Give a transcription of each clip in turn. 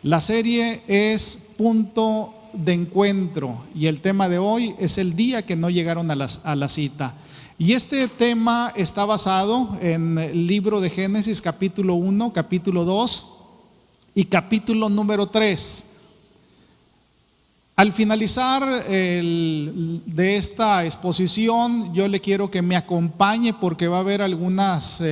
La serie es Punto de Encuentro y el tema de hoy es el día que no llegaron a la cita. Y este tema está basado en el libro de Génesis capítulo 1, capítulo 2 y capítulo número 3. Al finalizar de esta exposición, yo le quiero que me acompañe porque va a haber algunas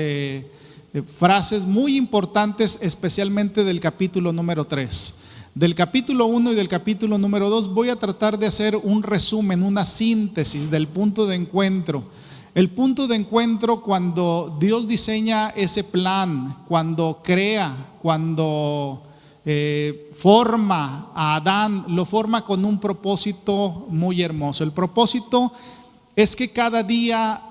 frases muy importantes, especialmente del capítulo número 3. Del capítulo 1 y del capítulo número 2 voy a tratar de hacer un resumen, una síntesis del punto de encuentro. El punto de encuentro cuando Dios diseña ese plan, cuando crea, cuando forma a Adán, lo forma con un propósito muy hermoso. El propósito es que cada día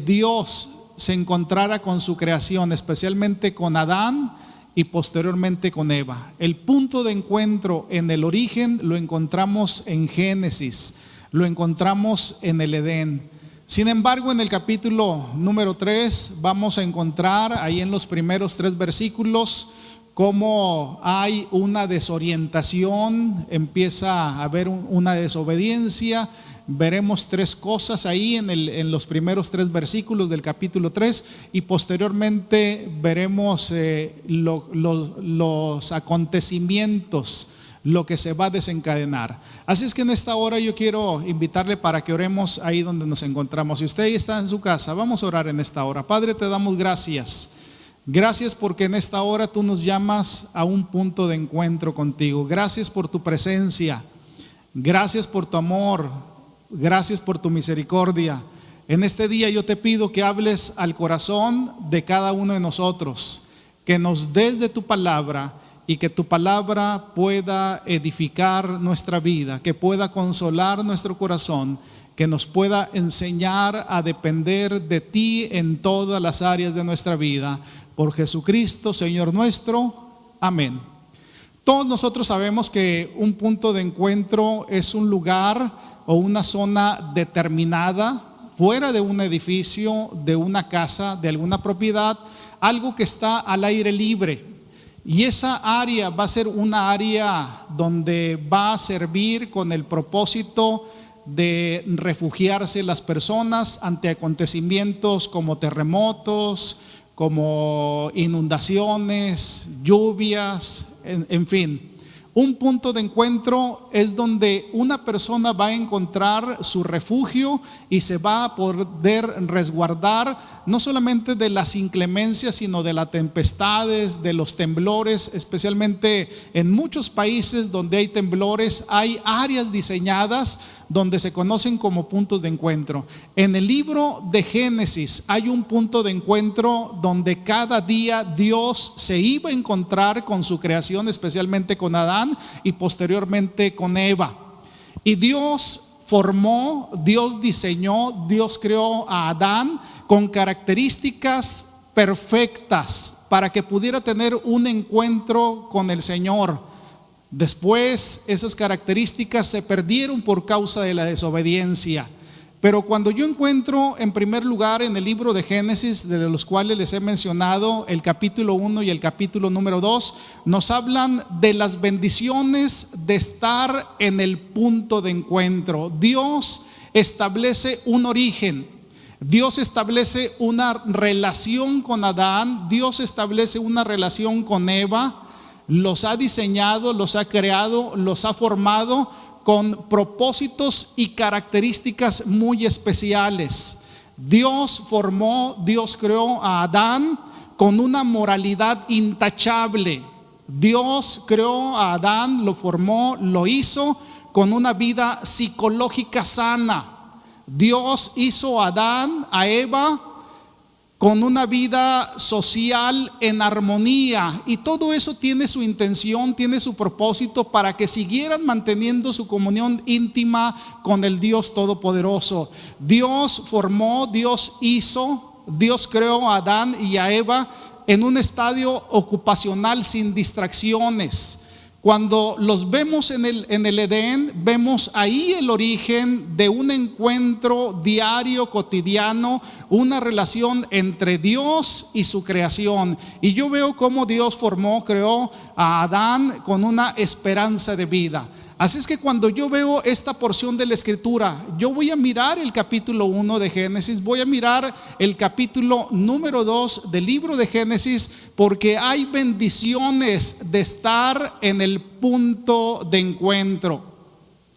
Dios se encontrara con su creación, especialmente con Adán y posteriormente con Eva. El punto de encuentro en el origen lo encontramos en Génesis, lo encontramos en el Edén. Sin embargo, en el capítulo número 3 vamos a encontrar ahí en los primeros 3 versículos cómo hay una desorientación, empieza a haber una desobediencia. Veremos 3 cosas ahí en los primeros 3 versículos del capítulo 3 y posteriormente veremos los acontecimientos, lo que se va a desencadenar. Así es que en esta hora yo quiero invitarle para que oremos ahí donde nos encontramos. Si usted está en su casa, vamos a orar en esta hora. Padre, te damos gracias. Gracias porque en esta hora tú nos llamas a un punto de encuentro contigo. Gracias por tu presencia. Gracias por tu amor. Gracias por tu misericordia. En este día yo te pido que hables al corazón de cada uno de nosotros, que nos des de tu palabra y que tu palabra pueda edificar nuestra vida, que pueda consolar nuestro corazón, que nos pueda enseñar a depender de ti en todas las áreas de nuestra vida. Por Jesucristo, Señor nuestro. Amén. Todos nosotros sabemos que un punto de encuentro es un lugar o una zona determinada, fuera de un edificio, de una casa, de alguna propiedad, algo que está al aire libre. Y esa área va a ser una área donde va a servir con el propósito de refugiarse las personas ante acontecimientos como terremotos, como inundaciones, lluvias, en fin. Un punto de encuentro es donde una persona va a encontrar su refugio y se va a poder resguardar no solamente de las inclemencias, sino de las tempestades, de los temblores. Especialmente en muchos países donde hay temblores, hay áreas diseñadas donde se conocen como puntos de encuentro. En el libro de Génesis hay un punto de encuentro donde cada día Dios se iba a encontrar con su creación, especialmente con Adán y posteriormente con Eva. Y Dios formó, Dios diseñó, Dios creó a Adán con características perfectas para que pudiera tener un encuentro con el Señor. Después esas características se perdieron por causa de la desobediencia. Pero cuando yo encuentro en primer lugar en el libro de Génesis, de los cuales les he mencionado, el capítulo 1 y el capítulo número 2, nos hablan de las bendiciones de estar en el punto de encuentro. Dios establece un origen. Dios establece una relación con Adán, Dios establece una relación con Eva, los ha diseñado, los ha creado, los ha formado con propósitos y características muy especiales. Dios formó, Dios creó a Adán con una moralidad intachable. Dios creó a Adán, lo formó, lo hizo con una vida psicológica sana. Dios hizo a Adán, a Eva, con una vida social en armonía, y todo eso tiene su intención, tiene su propósito para que siguieran manteniendo su comunión íntima con el Dios Todopoderoso. Dios formó, Dios hizo, Dios creó a Adán y a Eva en un estadio ocupacional sin distracciones. Cuando los vemos en el Edén, vemos ahí el origen de un encuentro diario, cotidiano, una relación entre Dios y su creación. Y yo veo cómo Dios creó a Adán con una esperanza de vida. Así es que cuando yo veo esta porción de la Escritura, yo voy a mirar el capítulo 1 de Génesis, voy a mirar el capítulo número 2 del libro de Génesis, porque hay bendiciones de estar en el punto de encuentro.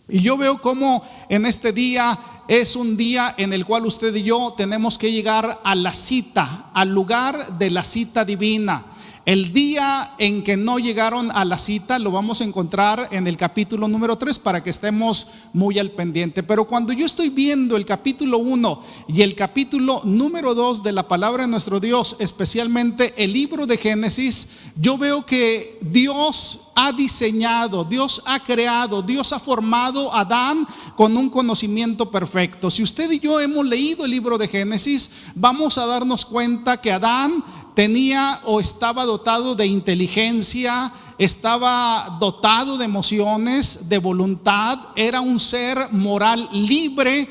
Y yo veo cómo en este día es un día en el cual usted y yo tenemos que llegar a la cita, al lugar de la cita divina. El día en que no llegaron a la cita lo vamos a encontrar en el capítulo número 3 para que estemos muy al pendiente. Pero cuando yo estoy viendo el capítulo 1 y el capítulo número 2 de la palabra de nuestro Dios, especialmente el libro de Génesis, yo veo que Dios ha diseñado, Dios ha creado, Dios ha formado a Adán con un conocimiento perfecto. Si usted y yo hemos leído el libro de Génesis, vamos a darnos cuenta que Adán tenía o estaba dotado de inteligencia, estaba dotado de emociones, de voluntad, era un ser moral libre,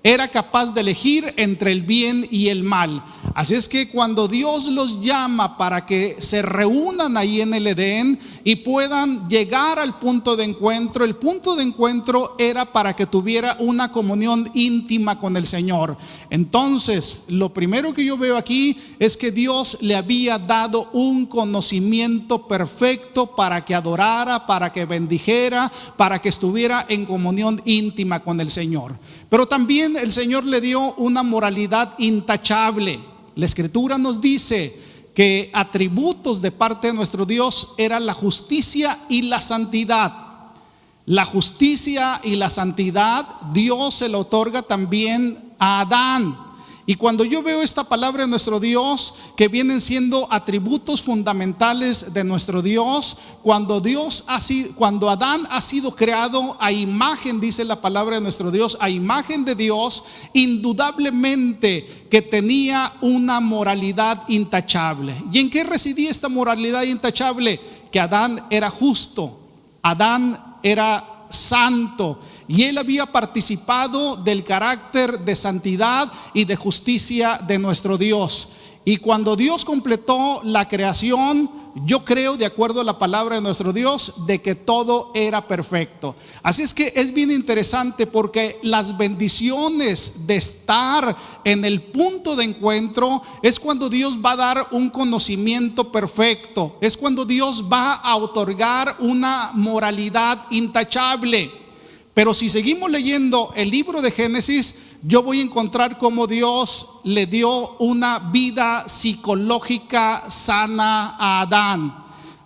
era capaz de elegir entre el bien y el mal. Así es que cuando Dios los llama para que se reúnan ahí en el Edén y puedan llegar al punto de encuentro, el punto de encuentro era para que tuviera una comunión íntima con el Señor. Entonces, lo primero que yo veo aquí es que Dios le había dado un conocimiento perfecto para que adorara, para que bendijera, para que estuviera en comunión íntima con el Señor. Pero también el Señor le dio una moralidad intachable. La Escritura nos dice que atributos de parte de nuestro Dios eran la justicia y la santidad. La justicia y la santidad Dios se la otorga también a Adán. Y cuando yo veo esta palabra de nuestro Dios, que vienen siendo atributos fundamentales de nuestro Dios, cuando Adán ha sido creado a imagen, dice la palabra de nuestro Dios, a imagen de Dios, indudablemente que tenía una moralidad intachable. ¿Y en qué residía esta moralidad intachable? Que Adán era justo, Adán era santo, y él había participado del carácter de santidad y de justicia de nuestro Dios. Y cuando Dios completó la creación, yo creo, de acuerdo a la palabra de nuestro Dios, de que todo era perfecto. Así es que es bien interesante, porque las bendiciones de estar en el punto de encuentro es cuando Dios va a dar un conocimiento perfecto, es cuando Dios va a otorgar una moralidad intachable. Pero si seguimos leyendo el libro de Génesis, yo voy a encontrar cómo Dios le dio una vida psicológica sana a Adán.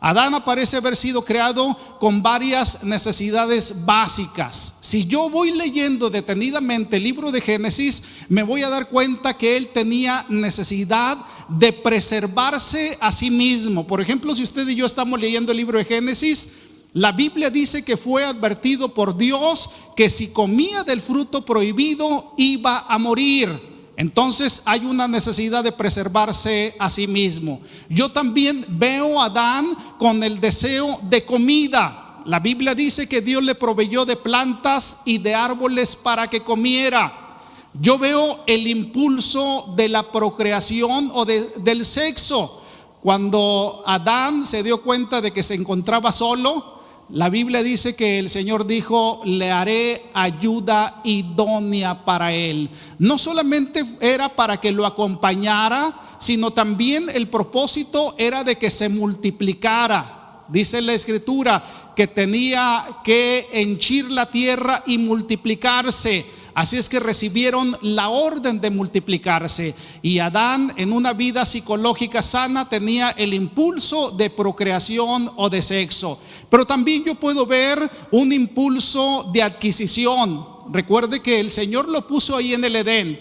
Adán parece haber sido creado con varias necesidades básicas. Si yo voy leyendo detenidamente el libro de Génesis, me voy a dar cuenta que él tenía necesidad de preservarse a sí mismo. Por ejemplo, si usted y yo estamos leyendo el libro de Génesis, la Biblia dice que fue advertido por Dios que si comía del fruto prohibido iba a morir. Entonces hay una necesidad de preservarse a sí mismo. Yo también veo a Adán con el deseo de comida. La Biblia dice que Dios le proveyó de plantas y de árboles para que comiera. Yo veo el impulso de la procreación o del sexo. Cuando Adán se dio cuenta de que se encontraba solo, la Biblia dice que el Señor dijo: le haré ayuda idónea para él. No solamente era para que lo acompañara, sino también el propósito era de que se multiplicara. Dice la Escritura que tenía que henchir la tierra y multiplicarse. Así es que recibieron la orden de multiplicarse. Y Adán, en una vida psicológica sana, tenía el impulso de procreación o de sexo. Pero también yo puedo ver un impulso de adquisición. Recuerde que el Señor lo puso ahí en el Edén.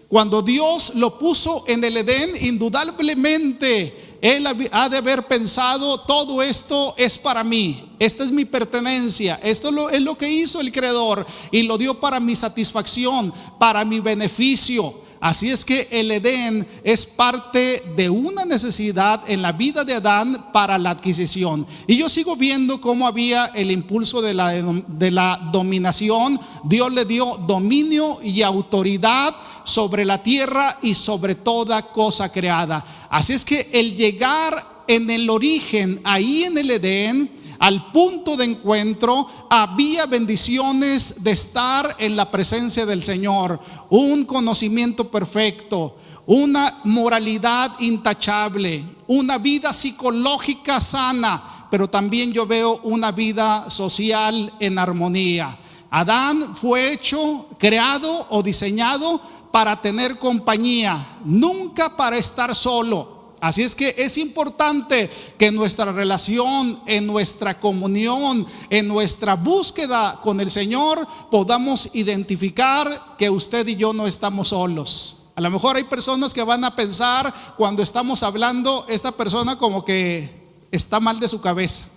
Cuando Dios lo puso en el Edén, indudablemente Él ha de haber pensado: todo esto es para mí, esta es mi pertenencia, esto es lo que hizo el Creador y lo dio para mi satisfacción, para mi beneficio. Así es que el Edén es parte de una necesidad en la vida de Adán para la adquisición. Y yo sigo viendo cómo había el impulso de la dominación. Dios le dio dominio y autoridad sobre la tierra y sobre toda cosa creada. Así es que el llegar en el origen, ahí en el Edén, al punto de encuentro, había bendiciones de estar en la presencia del Señor, un conocimiento perfecto, una moralidad intachable, una vida psicológica sana, pero también yo veo una vida social en armonía. Adán fue hecho, creado o diseñado para tener compañía, nunca para estar solo. Así es que es importante que en nuestra relación, en nuestra comunión, en nuestra búsqueda con el Señor, podamos identificar que usted y yo no estamos solos. A lo mejor hay personas que van a pensar cuando estamos hablando, esta persona como que está mal de su cabeza.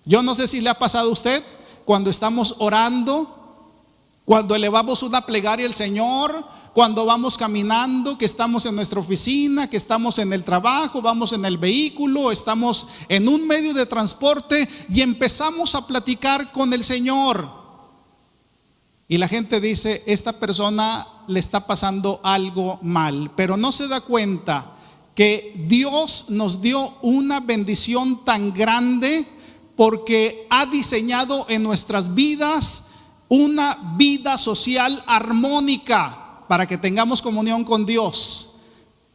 Yo no sé si le ha pasado a usted cuando estamos orando, cuando elevamos una plegaria al Señor, cuando vamos caminando, que estamos en nuestra oficina, que estamos en el trabajo, vamos en el vehículo, estamos en un medio de transporte y empezamos a platicar con el Señor. Y la gente dice, esta persona le está pasando algo mal, pero no se da cuenta que Dios nos dio una bendición tan grande porque ha diseñado en nuestras vidas una vida social armónica, para que tengamos comunión con Dios,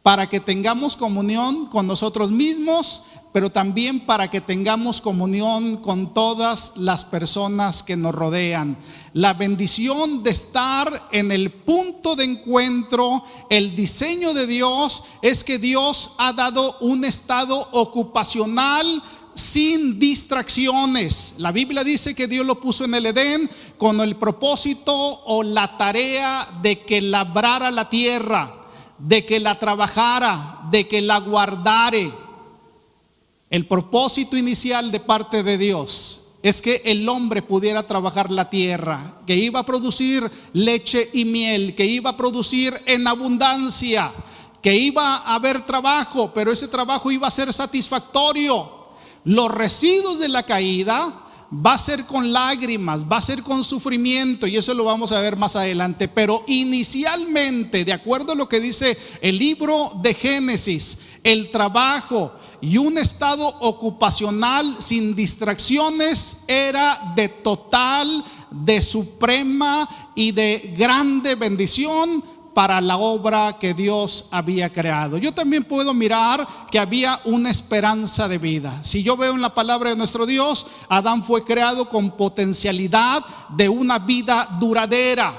para que tengamos comunión con nosotros mismos, pero también para que tengamos comunión con todas las personas que nos rodean. La bendición de estar en el punto de encuentro, el diseño de Dios es que Dios ha dado un estado ocupacional sin distracciones. La Biblia dice que Dios lo puso en el Edén con el propósito o la tarea de que labrara la tierra, de que la trabajara, de que la guardare. El propósito inicial de parte de Dios es que el hombre pudiera trabajar la tierra, que iba a producir leche y miel, que iba a producir en abundancia, que iba a haber trabajo, pero ese trabajo iba a ser satisfactorio. Los residuos de la caída va a ser con lágrimas, va a ser con sufrimiento, y eso lo vamos a ver más adelante. Pero inicialmente, de acuerdo a lo que dice el libro de Génesis, el trabajo y un estado ocupacional sin distracciones era de total, de suprema y de grande bendición para la obra que Dios había creado. Yo también puedo mirar que había una esperanza de vida. Si yo veo en la palabra de nuestro Dios, Adán fue creado con potencialidad de una vida duradera.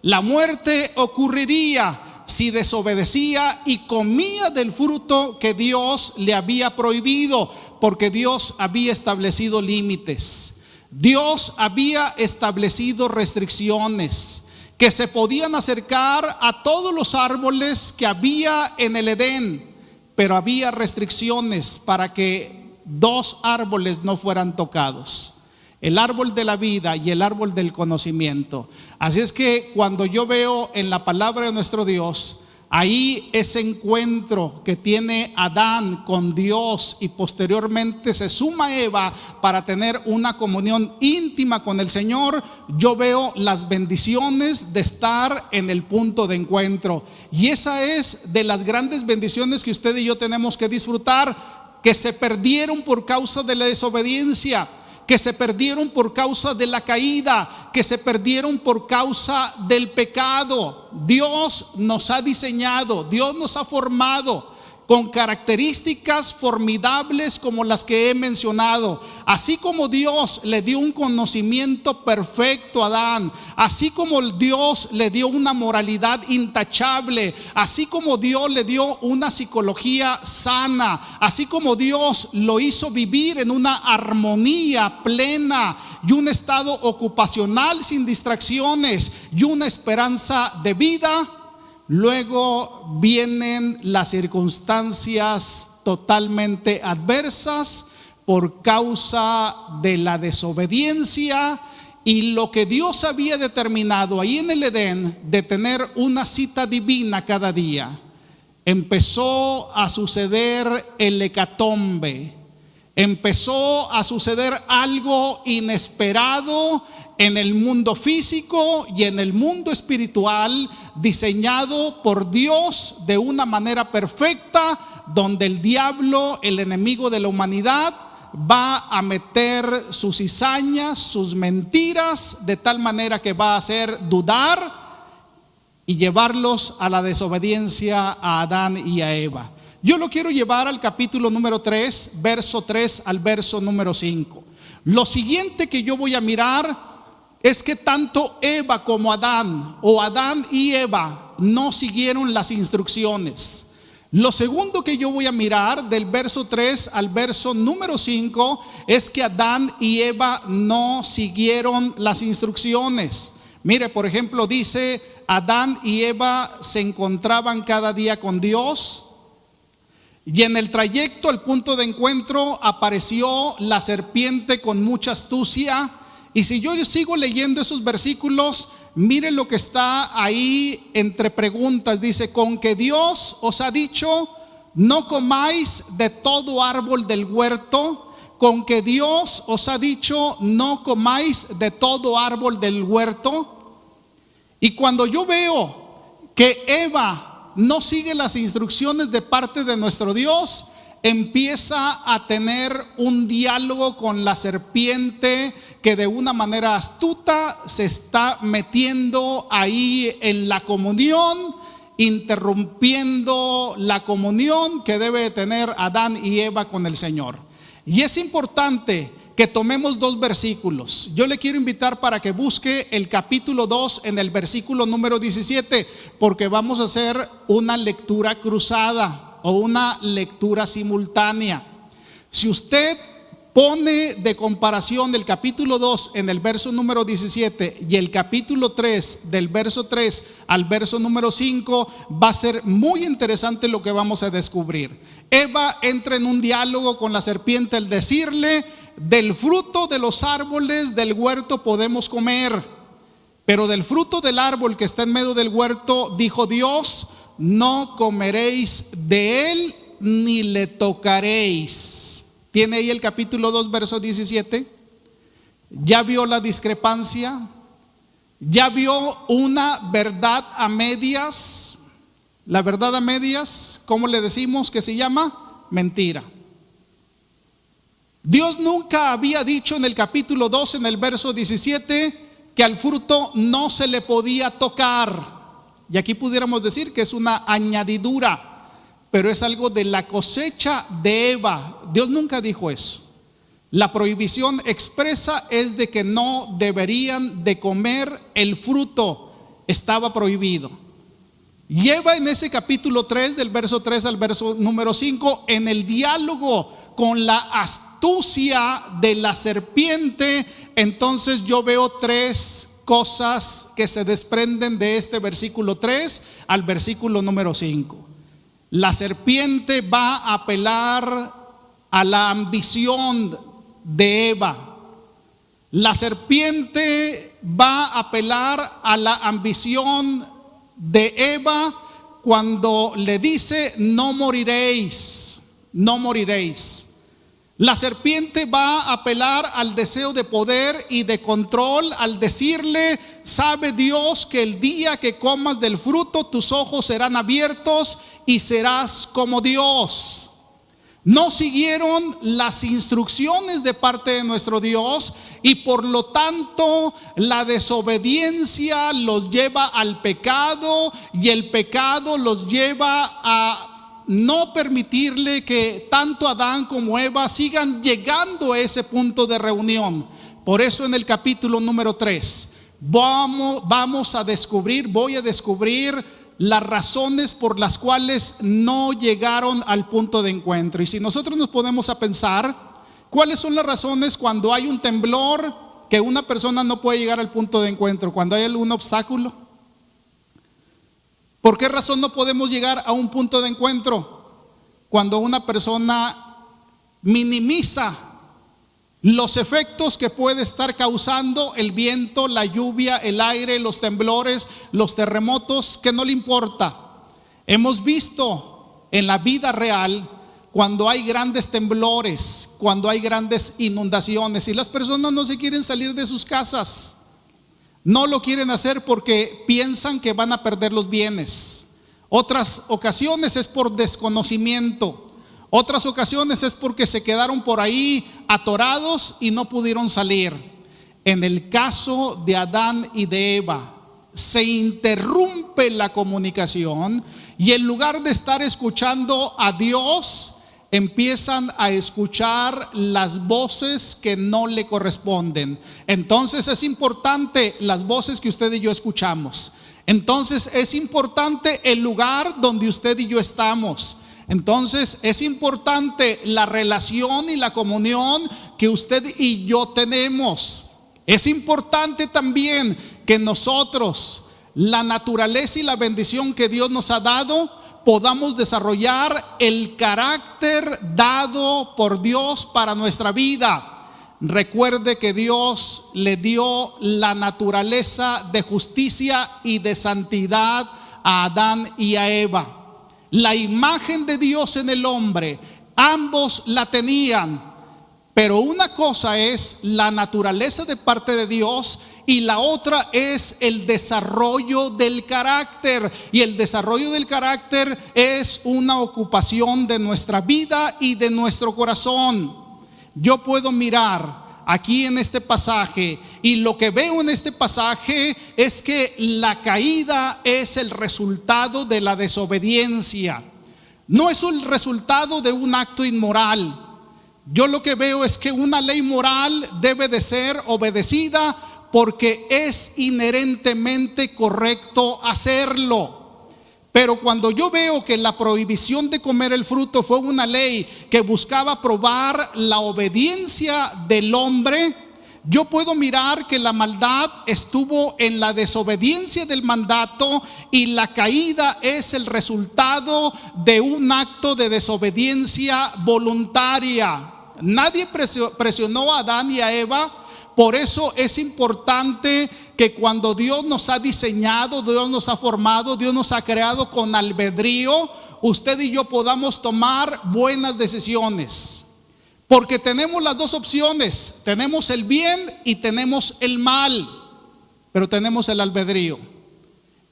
La muerte ocurriría si desobedecía y comía del fruto que Dios le había prohibido, porque Dios había establecido límites. Dios había establecido restricciones que se podían acercar a todos los árboles que había en el Edén, pero había restricciones para que dos árboles no fueran tocados: el árbol de la vida y el árbol del conocimiento. Así es que cuando yo veo en la palabra de nuestro Dios, ahí ese encuentro que tiene Adán con Dios y posteriormente se suma Eva para tener una comunión íntima con el Señor, yo veo las bendiciones de estar en el punto de encuentro. Y esa es de las grandes bendiciones que usted y yo tenemos que disfrutar, que se perdieron por causa de la desobediencia, que se perdieron por causa de la caída, que se perdieron por causa del pecado. Dios nos ha diseñado, Dios nos ha formado con características formidables como las que he mencionado. Así como Dios le dio un conocimiento perfecto a Adán, así como Dios le dio una moralidad intachable, así como Dios le dio una psicología sana, así como Dios lo hizo vivir en una armonía plena y un estado ocupacional sin distracciones y una esperanza de vida, luego vienen las circunstancias totalmente adversas por causa de la desobediencia y lo que Dios había determinado ahí en el Edén de tener una cita divina cada día, empezó a suceder el hecatombe, empezó a suceder algo inesperado en el mundo físico y en el mundo espiritual, diseñado por Dios de una manera perfecta, donde el diablo, el enemigo de la humanidad, va a meter sus cizañas, sus mentiras, de tal manera que va a hacer dudar y llevarlos a la desobediencia a Adán y a Eva. Yo lo quiero llevar al capítulo número 3, verso 3 al verso número 5. Lo siguiente que yo voy a mirar es que tanto Eva como Adán, o Adán y Eva, no siguieron las instrucciones. Lo segundo que yo voy a mirar del verso 3 al verso número 5 es que Adán y Eva no siguieron las instrucciones. Mire, por ejemplo, dice: Adán y Eva se encontraban cada día con Dios, y en el trayecto al punto de encuentro apareció la serpiente con mucha astucia. Y si yo sigo leyendo esos versículos, mire lo que está ahí entre preguntas. Dice: con que Dios os ha dicho, no comáis de todo árbol del huerto. Con que Dios os ha dicho, no comáis de todo árbol del huerto. Y cuando yo veo que Eva no sigue las instrucciones de parte de nuestro Dios, empieza a tener un diálogo con la serpiente, que de una manera astuta se está metiendo ahí en la comunión, interrumpiendo la comunión que debe tener Adán y Eva con el Señor. Y es importante que tomemos dos versículos. Yo le quiero invitar para que busque el capítulo 2 en el versículo número 17, porque vamos a hacer una lectura cruzada o una lectura simultánea. Si usted pone de comparación el capítulo 2 en el verso número 17 y el capítulo 3 del verso 3 al verso número 5, va a ser muy interesante lo que vamos a descubrir. Eva entra en un diálogo con la serpiente al decirle: del fruto de los árboles del huerto podemos comer, pero del fruto del árbol que está en medio del huerto, dijo Dios, no comeréis de él ni le tocaréis. ¿Tiene ahí el capítulo 2, verso 17? ¿Ya vio la discrepancia? ¿Ya vio una verdad a medias? La verdad a medias, ¿cómo le decimos que se llama? Mentira. Dios nunca había dicho en el capítulo 2, en el verso 17, que al fruto no se le podía tocar. Y aquí pudiéramos decir que es una añadidura, pero es algo de la cosecha de Eva. Dios nunca dijo eso. La prohibición expresa es de que no deberían de comer el fruto. Estaba prohibido. Y Eva en ese capítulo 3, del verso 3 al verso número 5, en el diálogo con la astucia de la serpiente, entonces yo veo tres cosas que se desprenden de este versículo 3 al versículo número 5. La serpiente va a apelar a la ambición de Eva. La serpiente va a apelar a la ambición de Eva cuando le dice: no moriréis, no moriréis. La serpiente va a apelar al deseo de poder y de control al decirle: sabe Dios que el día que comas del fruto tus ojos serán abiertos y serás como Dios. No siguieron las instrucciones de parte de nuestro Dios y por lo tanto la desobediencia los lleva al pecado y el pecado los lleva a no permitirle que tanto Adán como Eva sigan llegando a ese punto de reunión. Por eso en el capítulo número 3 vamos a descubrir, voy a descubrir las razones por las cuales no llegaron al punto de encuentro. Y si nosotros nos ponemos a pensar, ¿cuáles son las razones cuando hay un temblor que una persona no puede llegar al punto de encuentro? Cuando hay algún obstáculo. ¿Por qué razón no podemos llegar a un punto de encuentro? Cuando una persona minimiza los efectos que puede estar causando el viento, la lluvia, el aire, los temblores, los terremotos, que no le importa. Hemos visto en la vida real cuando hay grandes temblores, cuando hay grandes inundaciones y las personas no se quieren salir de sus casas. No lo quieren hacer porque piensan que van a perder los bienes. Otras ocasiones es por desconocimiento. Otras ocasiones es porque se quedaron por ahí atorados y no pudieron salir. En el caso de Adán y de Eva, se interrumpe la comunicación y en lugar de estar escuchando a Dios, empiezan a escuchar las voces que no le corresponden. Entonces es importante las voces que usted y yo escuchamos. Entonces es importante el lugar donde usted y yo estamos. Entonces es importante la relación y la comunión que usted y yo tenemos. Es importante también que nosotros, la naturaleza y la bendición que Dios nos ha dado, podamos desarrollar el carácter dado por Dios para nuestra vida. Recuerde que Dios le dio la naturaleza de justicia y de santidad a Adán y a Eva. La imagen de Dios en el hombre, ambos la tenían, pero una cosa es la naturaleza de parte de Dios y la otra es el desarrollo del carácter. Y el desarrollo del carácter es una ocupación de nuestra vida y de nuestro corazón. Yo puedo mirar aquí en este pasaje y lo que veo en este pasaje es que la caída es el resultado de la desobediencia. No es el resultado de un acto inmoral. Yo lo que veo es que una ley moral debe de ser obedecida porque es inherentemente correcto hacerlo. Pero cuando yo veo que la prohibición de comer el fruto fue una ley que buscaba probar la obediencia del hombre, yo puedo mirar que la maldad estuvo en la desobediencia del mandato y la caída es el resultado de un acto de desobediencia voluntaria. Nadie presionó a Adán y a Eva. Por eso es importante que cuando Dios nos ha diseñado, Dios nos ha formado, Dios nos ha creado con albedrío, usted y yo podamos tomar buenas decisiones. Porque tenemos las dos opciones, tenemos el bien y tenemos el mal, pero tenemos el albedrío.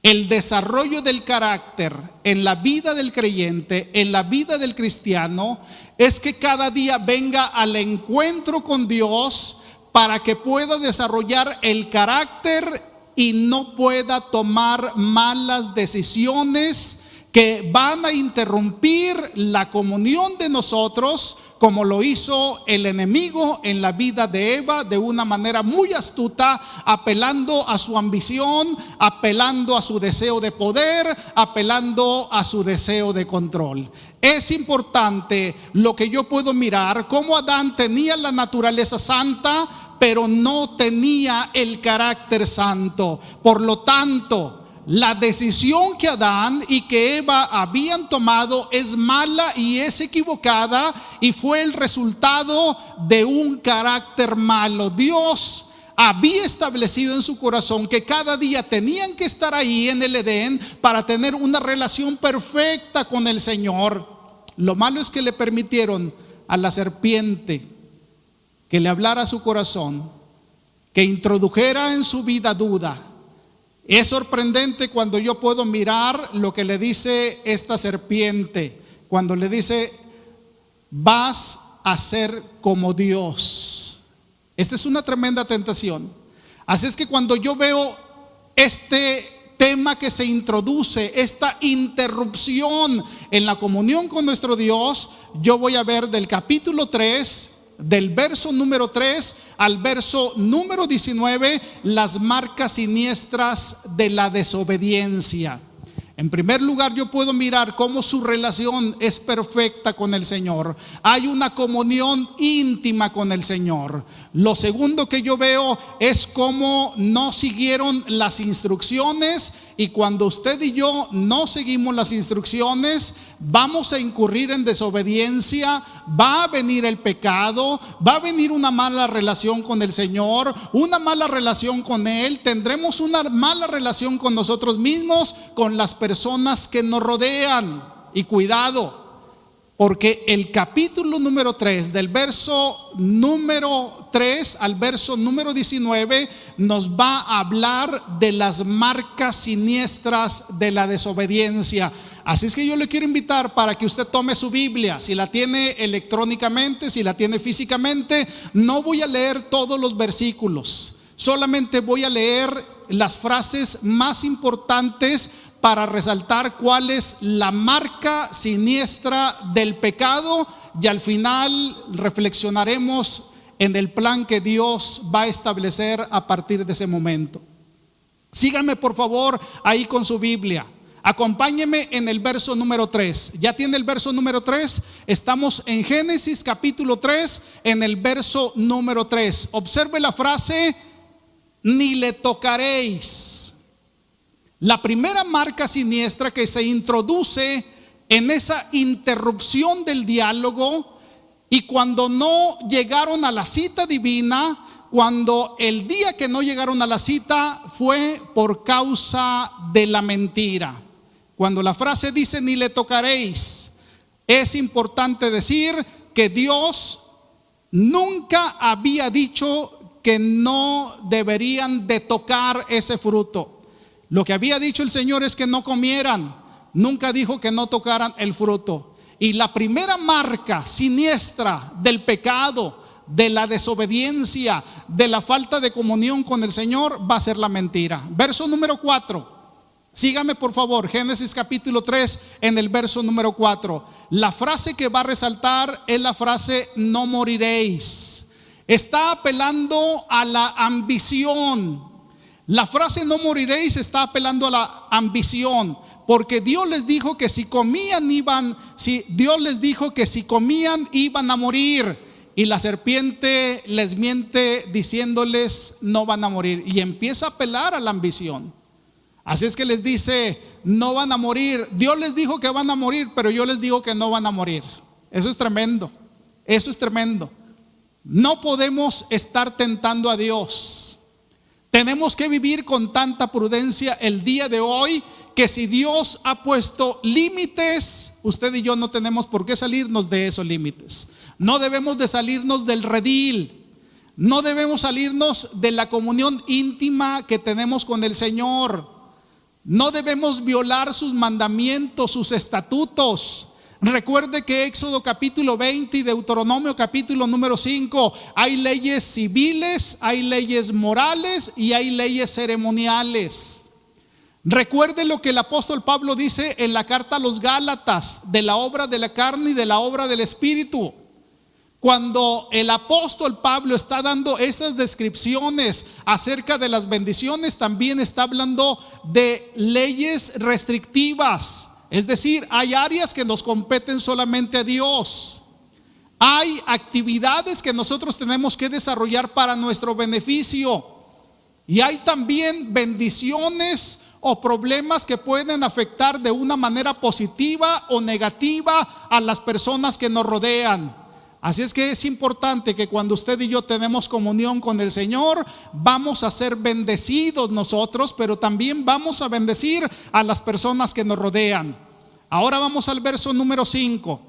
El desarrollo del carácter en la vida del creyente, en la vida del cristiano, es que cada día venga al encuentro con Dios para que pueda desarrollar el carácter y no pueda tomar malas decisiones que van a interrumpir la comunión de nosotros, como lo hizo el enemigo en la vida de Eva de una manera muy astuta, apelando a su ambición, apelando a su deseo de poder, apelando a su deseo de control. Es importante lo que yo puedo mirar, cómo Adán tenía la naturaleza santa, pero no tenía el carácter santo. Por lo tanto, la decisión que Adán y que Eva habían tomado es mala y es equivocada y fue el resultado de un carácter malo. Dios había establecido en su corazón que cada día tenían que estar ahí en el Edén para tener una relación perfecta con el Señor. Lo malo es que le permitieron a la serpiente que le hablara a su corazón, que introdujera en su vida duda. Es sorprendente cuando yo puedo mirar lo que le dice esta serpiente, cuando le dice: vas a ser como Dios. Esta es una tremenda tentación. Así es que cuando yo veo este tema que se introduce, esta interrupción en la comunión con nuestro Dios, yo voy a ver del capítulo 3, del verso número 3 al verso número 19, las marcas siniestras de la desobediencia. En primer lugar, yo puedo mirar cómo su relación es perfecta con el Señor. Hay una comunión íntima con el Señor. Lo segundo que yo veo es cómo no siguieron las instrucciones y cuando usted y yo no seguimos las instrucciones, vamos a incurrir en desobediencia, va a venir el pecado, va a venir una mala relación con el Señor, una mala relación con Él, tendremos una mala relación con nosotros mismos, con las personas que nos rodean. Y cuidado, porque el capítulo número 3, del verso número 3 al verso número 19, nos va a hablar de las marcas siniestras de la desobediencia. Así es que yo le quiero invitar para que usted tome su Biblia, si la tiene electrónicamente, si la tiene físicamente. No voy a leer todos los versículos, solamente voy a leer las frases más importantes para resaltar cuál es la marca siniestra del pecado, y al final reflexionaremos en el plan que Dios va a establecer a partir de ese momento. Sígame por favor ahí con su Biblia. Acompáñeme en el verso número 3. ¿Ya tiene el verso número 3? Estamos en Génesis capítulo 3, en el verso número 3. Observe la frase: ni le tocaréis. La primera marca siniestra que se introduce en esa interrupción del diálogo, y cuando no llegaron a la cita divina, cuando el día que no llegaron a la cita fue por causa de la mentira. Cuando la frase dice ni le tocaréis, es importante decir que Dios nunca había dicho que no deberían de tocar ese fruto. Lo que había dicho el Señor es que no comieran, nunca dijo que no tocaran el fruto. Y la primera marca siniestra del pecado, de la desobediencia, de la falta de comunión con el Señor, va a ser la mentira. Verso número 4. Sígame por favor, Génesis capítulo 3, en el verso número 4. La frase que va a resaltar es la frase no moriréis. Está apelando a la ambición. La frase no moriréis está apelando a la ambición, porque Dios les dijo que si comían iban a morir, y la serpiente les miente diciéndoles no van a morir, y empieza a apelar a la ambición. Así es que les dice no van a morir. Dios les dijo que van a morir, pero yo les digo que no van a morir. Eso es tremendo. Eso es tremendo. No podemos estar tentando a Dios. Tenemos que vivir con tanta prudencia el día de hoy, que si Dios ha puesto límites, usted y yo no tenemos por qué salirnos de esos límites. No debemos de salirnos del redil, no debemos salirnos de la comunión íntima que tenemos con el Señor. No debemos violar sus mandamientos, sus estatutos. Recuerde que Éxodo capítulo 20 y Deuteronomio capítulo número 5, hay leyes civiles, hay leyes morales y hay leyes ceremoniales. Recuerde lo que el apóstol Pablo dice en la carta a los Gálatas, de la obra de la carne y de la obra del Espíritu. Cuando el apóstol Pablo está dando esas descripciones acerca de las bendiciones, también está hablando de leyes restrictivas. Es decir, hay áreas que nos competen solamente a Dios. Hay actividades que nosotros tenemos que desarrollar para nuestro beneficio. Y hay también bendiciones o problemas que pueden afectar de una manera positiva o negativa a las personas que nos rodean. Así es que es importante que cuando usted y yo tenemos comunión con el Señor, vamos a ser bendecidos nosotros, pero también vamos a bendecir a las personas que nos rodean. Ahora vamos al verso número 5.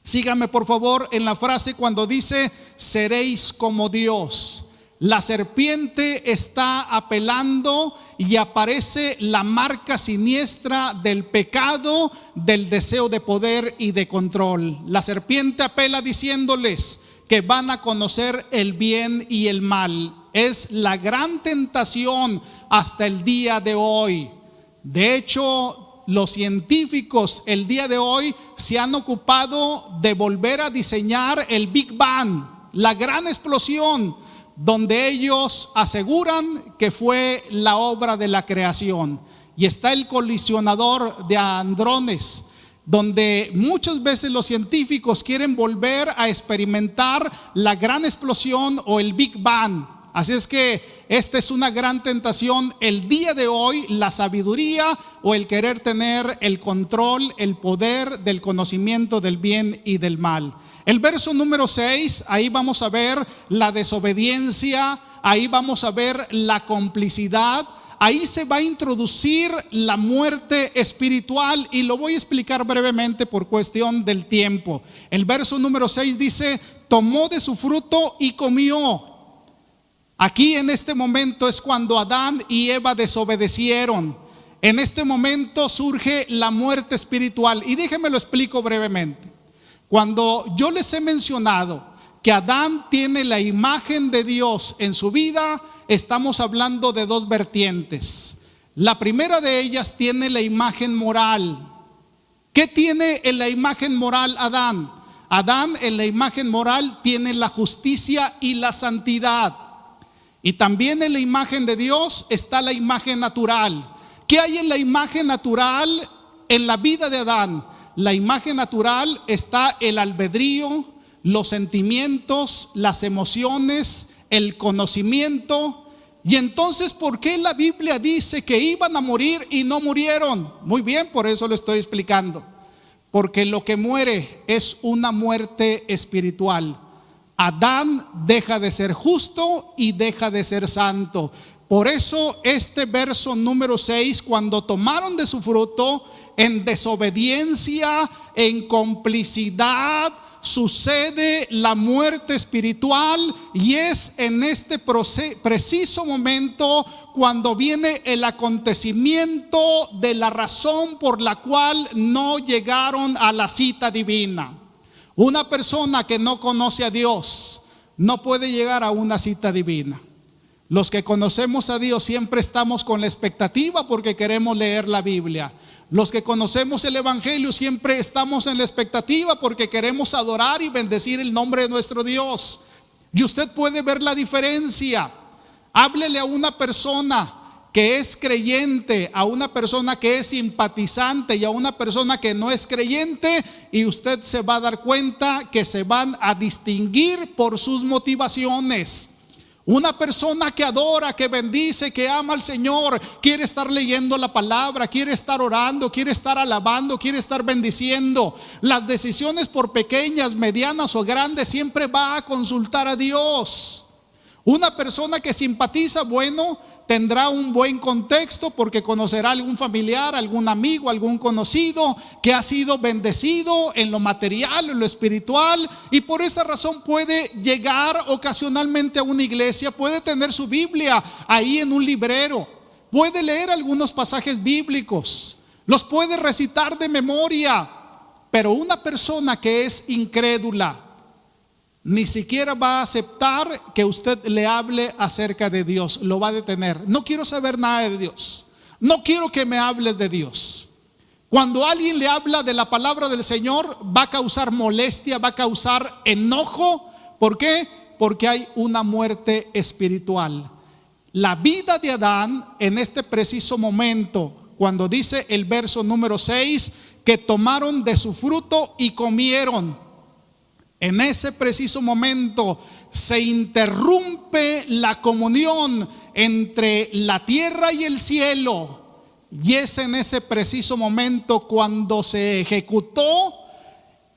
Sígame por favor en la frase cuando dice seréis como Dios. La serpiente está apelando y aparece la marca siniestra del pecado, del deseo de poder y de control. La serpiente apela diciéndoles que van a conocer el bien y el mal. Es la gran tentación hasta el día de hoy. De hecho, los científicos el día de hoy se han ocupado de volver a diseñar el Big Bang, la gran explosión, donde ellos aseguran que fue la obra de la creación. Y está el colisionador de hadrones, donde muchas veces los científicos quieren volver a experimentar la gran explosión o el Big Bang. Así es que esta es una gran tentación el día de hoy, la sabiduría o el querer tener el control, el poder del conocimiento del bien y del mal. El verso número 6, ahí vamos a ver la desobediencia, ahí vamos a ver la complicidad, ahí se va a introducir la muerte espiritual y lo voy a explicar brevemente por cuestión del tiempo. El verso número 6 dice: tomó de su fruto y comió. Aquí en este momento es cuando Adán y Eva desobedecieron. En este momento surge la muerte espiritual. Y déjenme lo explico brevemente. Cuando yo les he mencionado que Adán tiene la imagen de Dios en su vida, estamos hablando de dos vertientes. La primera de ellas tiene la imagen moral. ¿Qué tiene en la imagen moral Adán? Adán en la imagen moral tiene la justicia y la santidad. Y también en la imagen de Dios está la imagen natural. ¿Qué hay en la imagen natural en la vida de Adán? La imagen natural está el albedrío, los sentimientos, las emociones, el conocimiento. Y entonces, ¿por qué la Biblia dice que iban a morir y no murieron? Muy bien, por eso lo estoy explicando. Porque lo que muere es una muerte espiritual. Adán deja de ser justo y deja de ser santo. Por eso este verso número 6, cuando tomaron de su fruto, en desobediencia, en complicidad, sucede la muerte espiritual. Y es en este preciso momento cuando viene el acontecimiento de la razón por la cual no llegaron a la cita divina. Una persona que no conoce a Dios no puede llegar a una cita divina. Los que conocemos a Dios siempre estamos con la expectativa porque queremos leer la Biblia. Los que conocemos el Evangelio siempre estamos en la expectativa porque queremos adorar y bendecir el nombre de nuestro Dios. Y usted puede ver la diferencia. Háblele a una persona que es creyente, a una persona que es simpatizante y a una persona que no es creyente, y usted se va a dar cuenta que se van a distinguir por sus motivaciones. Una persona que adora, que bendice, que ama al Señor, quiere estar leyendo la palabra, quiere estar orando, quiere estar alabando, quiere estar bendiciendo. Las decisiones, por pequeñas, medianas o grandes, siempre va a consultar a Dios. Una persona que simpatiza, bueno, tendrá un buen contexto porque conocerá algún familiar, algún amigo, algún conocido que ha sido bendecido en lo material, en lo espiritual, y por esa razón puede llegar ocasionalmente a una iglesia, puede tener su Biblia ahí en un librero, puede leer algunos pasajes bíblicos, los puede recitar de memoria. Pero una persona que es incrédula ni siquiera va a aceptar que usted le hable acerca de Dios, lo va a detener. No quiero saber nada de Dios, no quiero que me hables de Dios. Cuando alguien le habla de la palabra del Señor, va a causar molestia, va a causar enojo. ¿Por qué? Porque hay una muerte espiritual. La vida de Adán en este preciso momento, cuando dice el verso número 6, que tomaron de su fruto y comieron, en ese preciso momento se interrumpe la comunión entre la tierra y el cielo. Y es en ese preciso momento cuando se ejecutó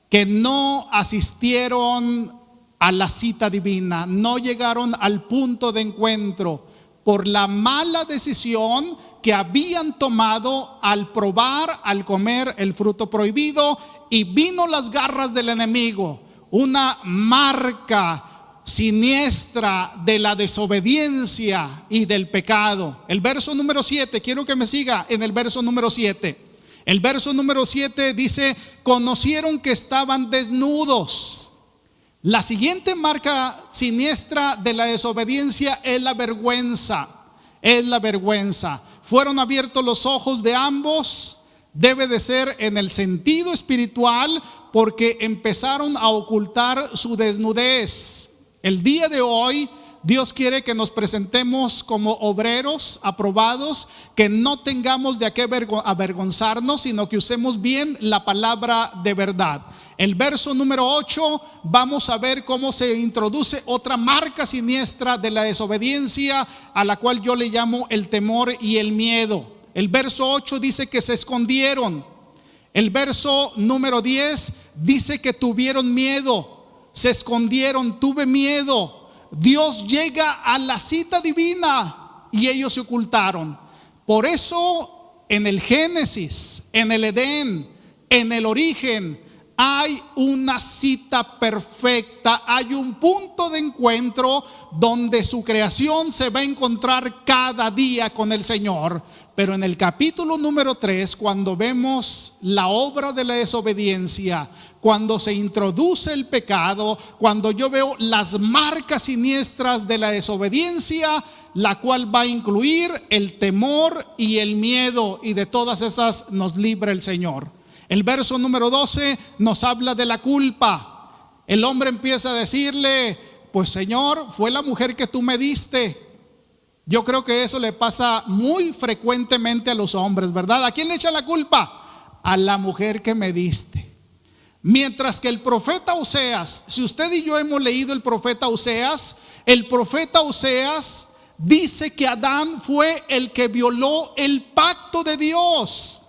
que no asistieron a la cita divina, no llegaron al punto de encuentro por la mala decisión que habían tomado al probar, al comer el fruto prohibido, y vino las garras del enemigo. Una marca siniestra de la desobediencia y del pecado. El verso número 7, quiero que me siga en el verso número 7. El verso número 7 dice: conocieron que estaban desnudos. La siguiente marca siniestra de la desobediencia es la vergüenza. Es la vergüenza. Fueron abiertos los ojos de ambos. Debe de ser en el sentido espiritual, porque empezaron a ocultar su desnudez. El día de hoy Dios quiere que nos presentemos como obreros aprobados, que no tengamos de qué avergonzarnos, sino que usemos bien la palabra de verdad. El verso número 8, vamos a ver cómo se introduce otra marca siniestra de la desobediencia, a la cual yo le llamo el temor y el miedo. El verso 8 dice que se escondieron. El verso número 10 dice que tuvieron miedo, se escondieron, tuve miedo. Dios llega a la cita divina y ellos se ocultaron. Por eso en el Génesis, en el Edén, en el origen, hay una cita perfecta, hay un punto de encuentro donde su creación se va a encontrar cada día con el Señor. Pero en el capítulo número 3, cuando vemos la obra de la desobediencia, cuando se introduce el pecado, cuando yo veo las marcas siniestras de la desobediencia, la cual va a incluir el temor y el miedo, y de todas esas nos libra el Señor. El verso número 12 nos habla de la culpa. El hombre empieza a decirle: pues Señor, fue la mujer que tú me diste. Yo creo que eso le pasa muy frecuentemente a los hombres, ¿verdad? ¿A quién le echa la culpa? A la mujer que me diste. Mientras que el profeta Oseas, si usted y yo hemos leído el profeta Oseas dice que Adán fue el que violó el pacto de Dios.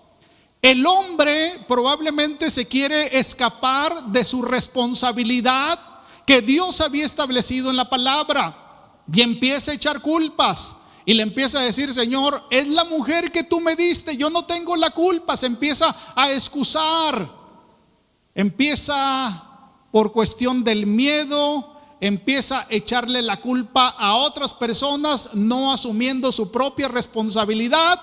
El hombre probablemente se quiere escapar de su responsabilidad que Dios había establecido en la palabra, y empieza a echar culpas y le empieza a decir: Señor, es la mujer que tú me diste, yo no tengo la culpa. Se empieza a excusar, empieza por cuestión del miedo, empieza a echarle la culpa a otras personas, no asumiendo su propia responsabilidad.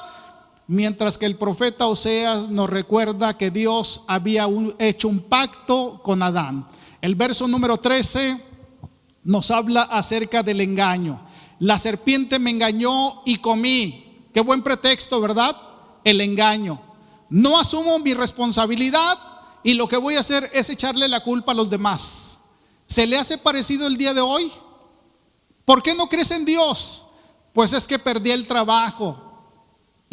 Mientras que el profeta Oseas nos recuerda que Dios había hecho un pacto con Adán. El verso número 13 nos habla acerca del engaño. La serpiente me engañó y comí. Qué buen pretexto, ¿verdad? El engaño. No asumo mi responsabilidad y lo que voy a hacer es echarle la culpa a los demás. ¿Se le hace parecido el día de hoy? ¿Por qué no crees en Dios? Pues es que perdí el trabajo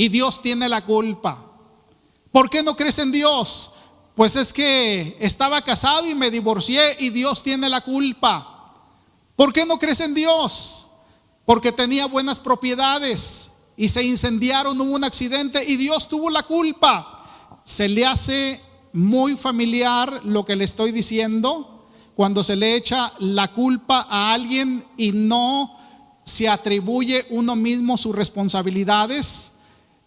y Dios tiene la culpa. ¿Por qué no crees en Dios? Pues es que estaba casado y me divorcié y Dios tiene la culpa. ¿Por qué no crees en Dios? Porque tenía buenas propiedades y se incendiaron, hubo un accidente y Dios tuvo la culpa. ¿Se le hace muy familiar lo que le estoy diciendo? Cuando se le echa la culpa a alguien y no se atribuye uno mismo sus responsabilidades.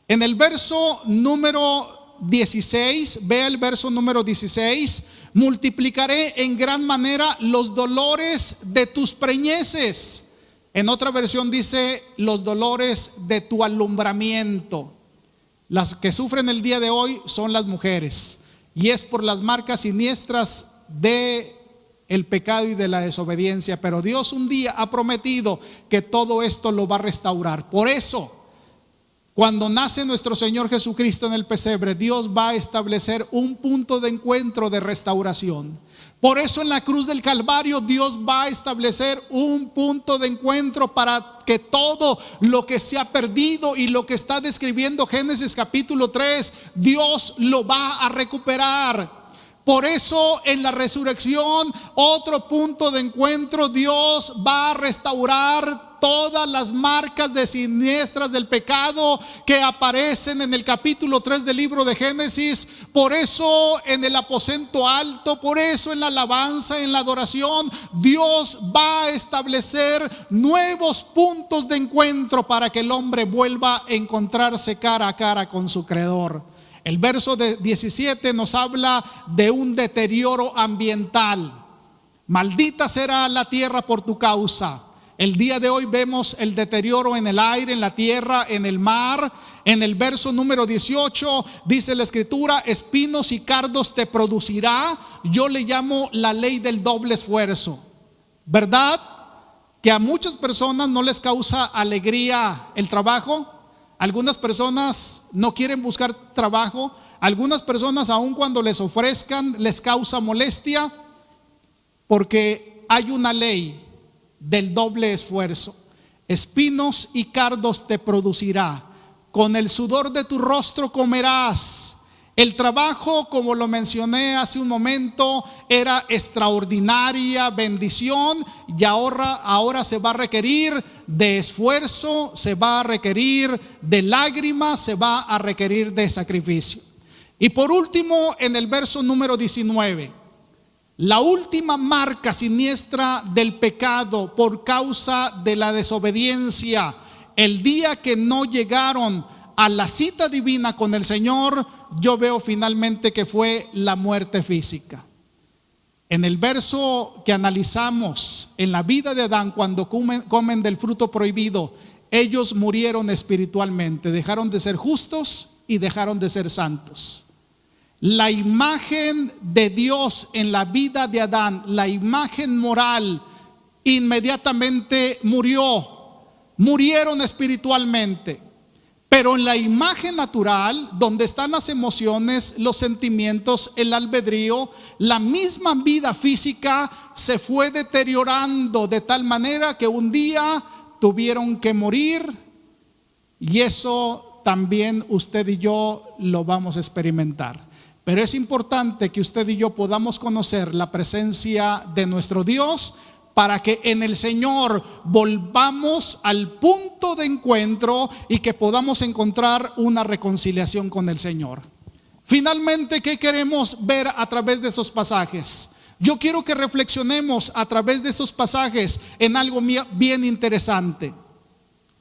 En el verso número 16, vea el verso número 16: multiplicaré en gran manera los dolores de tus preñeces. En otra versión dice: los dolores de tu alumbramiento. Las que sufren el día de hoy son las mujeres, y es por las marcas siniestras de el pecado y de la desobediencia. Pero Dios un día ha prometido que todo esto lo va a restaurar. Por eso, cuando nace nuestro Señor Jesucristo en el pesebre, Dios va a establecer un punto de encuentro de restauración. Por eso en la cruz del Calvario Dios va a establecer un punto de encuentro para que todo lo que se ha perdido y lo que está describiendo Génesis capítulo 3, Dios lo va a recuperar. Por eso en la resurrección, otro punto de encuentro, Dios va a restaurar todas las marcas de siniestras del pecado que aparecen en el capítulo 3 del libro de Génesis. Por eso en el aposento alto, por eso en la alabanza, en la adoración, Dios va a establecer nuevos puntos de encuentro para que el hombre vuelva a encontrarse cara a cara con su Creador. El verso de 17 nos habla de un deterioro ambiental. Maldita será la tierra por tu causa. El día de hoy vemos el deterioro en el aire, en la tierra, en el mar. En el verso número 18 dice la escritura: espinos y cardos te producirá. Yo le llamo la ley del doble esfuerzo. ¿Verdad? Que a muchas personas no les causa alegría el trabajo. Algunas personas no quieren buscar trabajo. Algunas personas, aun cuando les ofrezcan, les causa molestia, porque hay una ley del doble esfuerzo. Espinos y cardos te producirá. Con el sudor de tu rostro comerás. El trabajo, como lo mencioné hace un momento, era extraordinaria bendición, y ahora se va a requerir de esfuerzo, se va a requerir de lágrimas, se va a requerir de sacrificio. Y por último, en el verso número 19, la última marca siniestra del pecado por causa de la desobediencia, el día que no llegaron a la cita divina con el Señor, yo veo finalmente que fue la muerte física. En el verso que analizamos en la vida de Adán, cuando comen del fruto prohibido, ellos murieron espiritualmente, dejaron de ser justos y dejaron de ser santos. La imagen de Dios en la vida de Adán, la imagen moral, inmediatamente murieron espiritualmente. Pero en la imagen natural, donde están las emociones, los sentimientos, el albedrío, la misma vida física se fue deteriorando de tal manera que un día tuvieron que morir, y eso también usted y yo lo vamos a experimentar. Pero es importante que usted y yo podamos conocer la presencia de nuestro Dios, para que en el Señor volvamos al punto de encuentro y que podamos encontrar una reconciliación con el Señor. Finalmente, ¿qué queremos ver a través de estos pasajes? Yo quiero que reflexionemos a través de estos pasajes en algo bien interesante.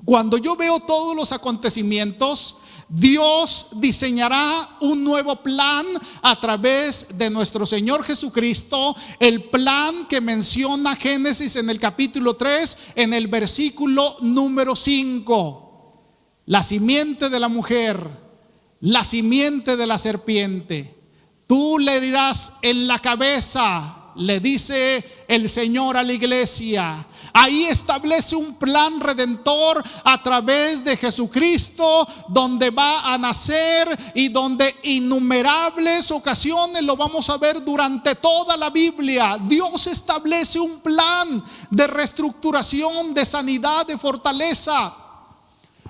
Cuando yo veo todos los acontecimientos, Dios diseñará un nuevo plan a través de nuestro Señor Jesucristo, el plan que menciona Génesis en el capítulo 3, en el versículo número 5. La simiente de la mujer, la simiente de la serpiente, tú le herirás en la cabeza, le dice el Señor a la iglesia. Ahí establece un plan redentor a través de Jesucristo, donde va a nacer y donde innumerables ocasiones lo vamos a ver durante toda la Biblia. Dios establece un plan de reestructuración, de sanidad, de fortaleza.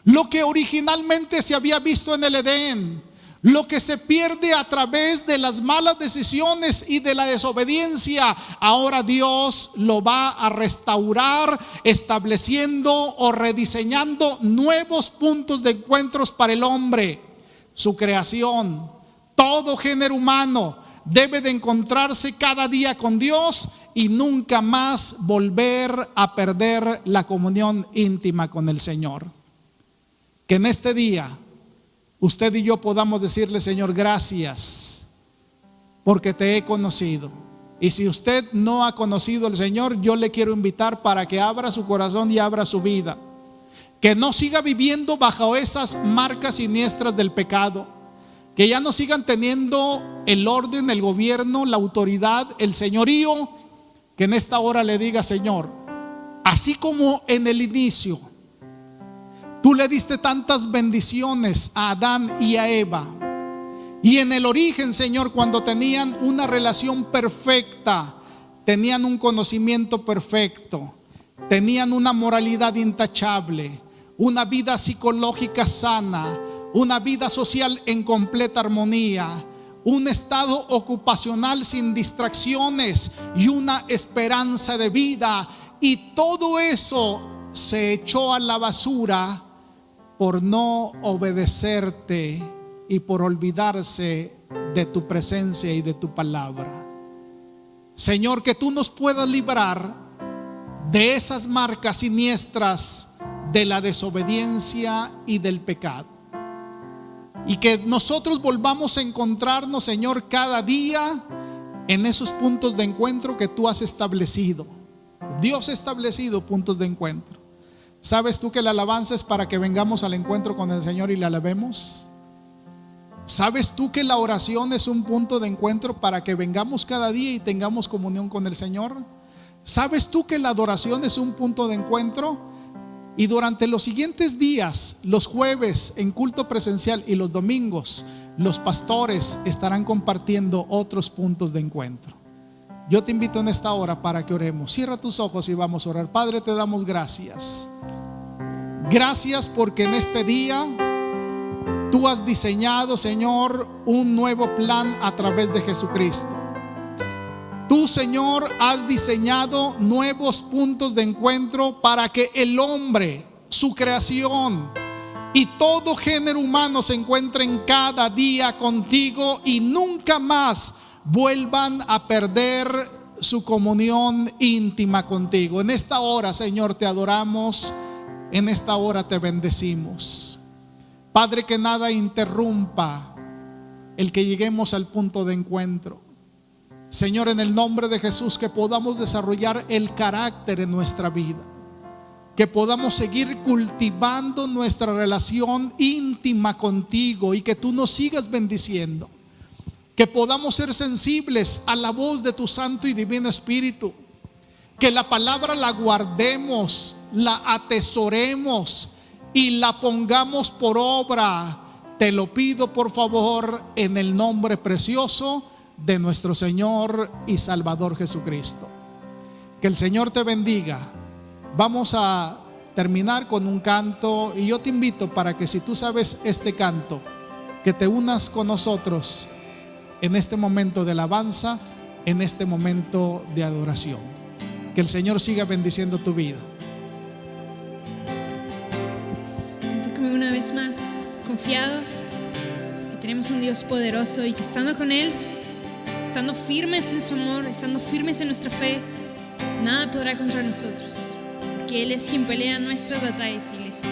Lo que originalmente se había visto en el Edén, lo que se pierde a través de las malas decisiones y de la desobediencia, ahora Dios lo va a restaurar, estableciendo o rediseñando nuevos puntos de encuentros para el hombre. Su creación, todo género humano debe de encontrarse cada día con Dios y nunca más volver a perder la comunión íntima con el Señor. Que en este día usted y yo podamos decirle: Señor, gracias porque te he conocido. Y si usted no ha conocido al Señor, yo le quiero invitar para que abra su corazón y abra su vida, que no siga viviendo bajo esas marcas siniestras del pecado, que ya no sigan teniendo el orden, el gobierno, la autoridad, el señorío. Que en esta hora le diga: Señor, así como en el inicio tú le diste tantas bendiciones a Adán y a Eva, y en el origen, Señor, cuando tenían una relación perfecta, tenían un conocimiento perfecto, tenían una moralidad intachable, una vida psicológica sana, una vida social en completa armonía, un estado ocupacional sin distracciones y una esperanza de vida, y todo eso se echó a la basura por no obedecerte y por olvidarse de tu presencia y de tu palabra. Señor, que tú nos puedas librar de esas marcas siniestras de la desobediencia y del pecado, y que nosotros volvamos a encontrarnos, Señor, cada día en esos puntos de encuentro que tú has establecido. Dios ha establecido puntos de encuentro. ¿Sabes tú que la alabanza es para que vengamos al encuentro con el Señor y le alabemos? ¿Sabes tú que la oración es un punto de encuentro para que vengamos cada día y tengamos comunión con el Señor? ¿Sabes tú que la adoración es un punto de encuentro? Y durante los siguientes días, los jueves en culto presencial y los domingos, los pastores estarán compartiendo otros puntos de encuentro. Yo te invito en esta hora para que oremos. Cierra tus ojos y vamos a orar. Padre, te damos gracias. Gracias porque en este día Tú has diseñado, Señor, un nuevo plan a través de Jesucristo. Tú, Señor, has diseñado nuevos puntos de encuentro para que el hombre, su creación y todo género humano se encuentren cada día contigo y nunca más vuelvan a perder su comunión íntima contigo. En esta hora, Señor, te adoramos. En esta hora te bendecimos. Padre, que nada interrumpa el que lleguemos al punto de encuentro. Señor, en el nombre de Jesús, que podamos desarrollar el carácter en nuestra vida, que podamos seguir cultivando nuestra relación íntima contigo y que tú nos sigas bendiciendo, que podamos ser sensibles a la voz de tu Santo y Divino Espíritu, que la palabra la guardemos, la atesoremos y la pongamos por obra. Te lo pido, por favor, en el nombre precioso de nuestro Señor y Salvador Jesucristo. Que el Señor te bendiga. Vamos a terminar con un canto y yo te invito para que, si tú sabes este canto, que te unas con nosotros en este momento de alabanza, en este momento de adoración. Que el Señor siga bendiciendo tu vida. Canta conmigo una vez más, confiados que tenemos un Dios poderoso y que estando con Él, estando firmes en su amor, estando firmes en nuestra fe, nada podrá contra nosotros, porque Él es quien pelea nuestras batallas, iglesia.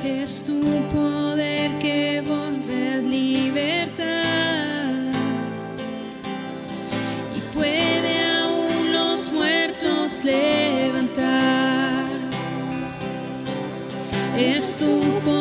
Es tu poder que vos das libertad y puede aún los muertos levantar. Es tu poder